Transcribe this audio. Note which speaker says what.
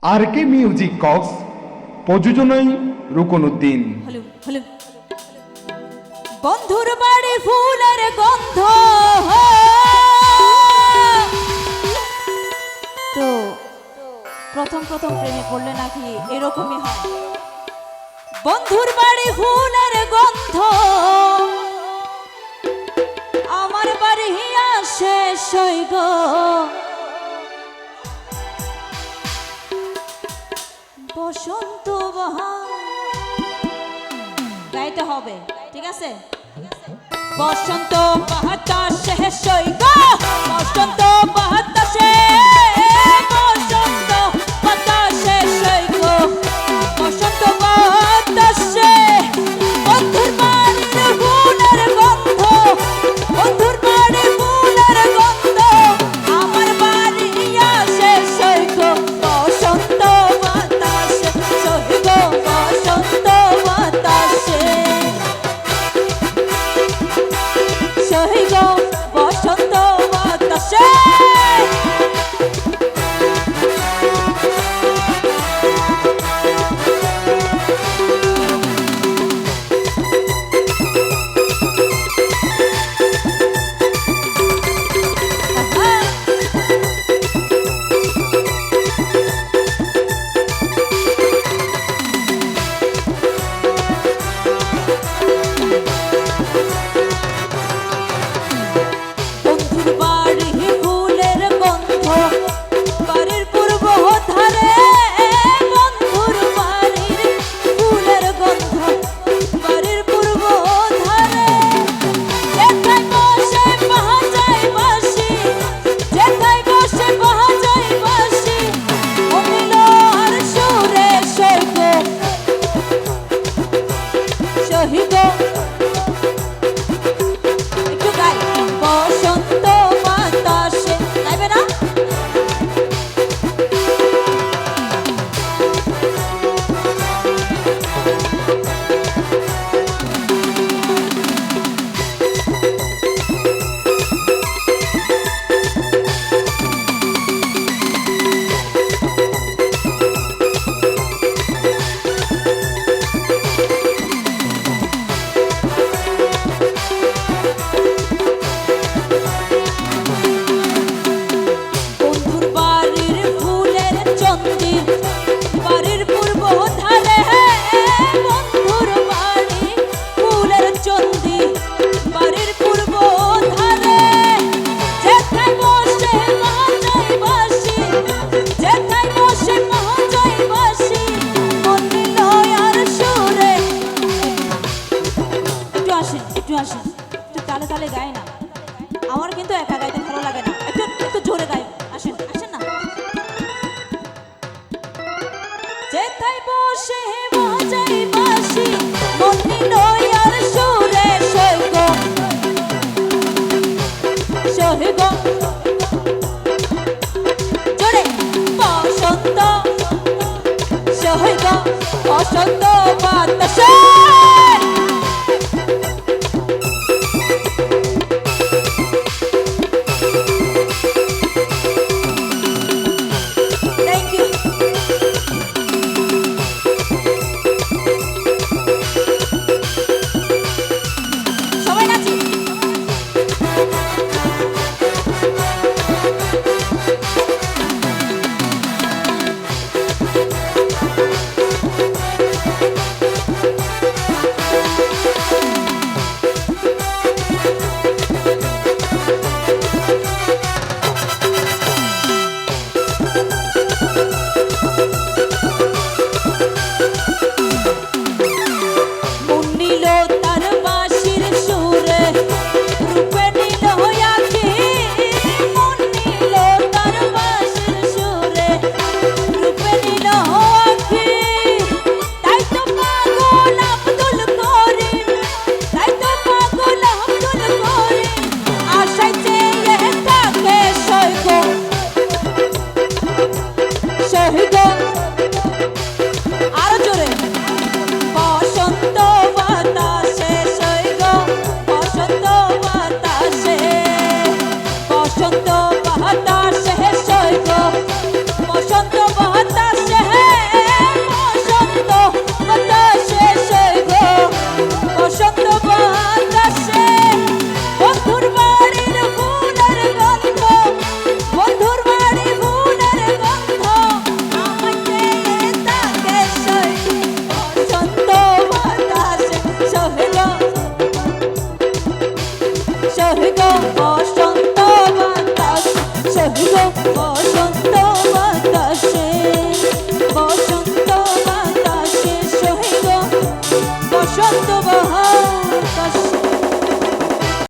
Speaker 1: আর কে music Cox, প্রযোজনায় রুকনউদ্দিন।
Speaker 2: বন্ধুর বাড়ি ফুলের গন্ধ। তো প্রথম প্রেমে পড়লে নাকি এরকমই হয়। বন্ধুর বাড়ি ফুলের গন্ধ, আমার বাড়ি আসে সৈগ। বসন্ত বাহার গাইতে হবে, ঠিক আছে? বসন্ত বাতাসে সৈগ, বসন্ত বাতাসে, বসন্ত বাতাসে সৈগ, বসন্ত বাতাসে। বন্ধুর বাড়ির ফুলের গন্ধ, বন্ধুর বাড়ির ফুলের গন্ধ, আমার বাড়ি আসে সৈগ। বসন্ত বাতাসে সৈগ, বসন্ত বাতাসে সৈগ, বসন্ত বাতাসে। তালে তালে গায় না, আমার কিন্তু একা গাইতে ভালো লাগে না, একটু একটু জোরে গাই। আসেন আসেন না। যেথায় বসে বাজাই বাঁশি, মন নিল আর সুরে সৈগ, সৈগ জোরে। বসন্ত সৈগ, বসন্ত বাতাসে। বসন্ত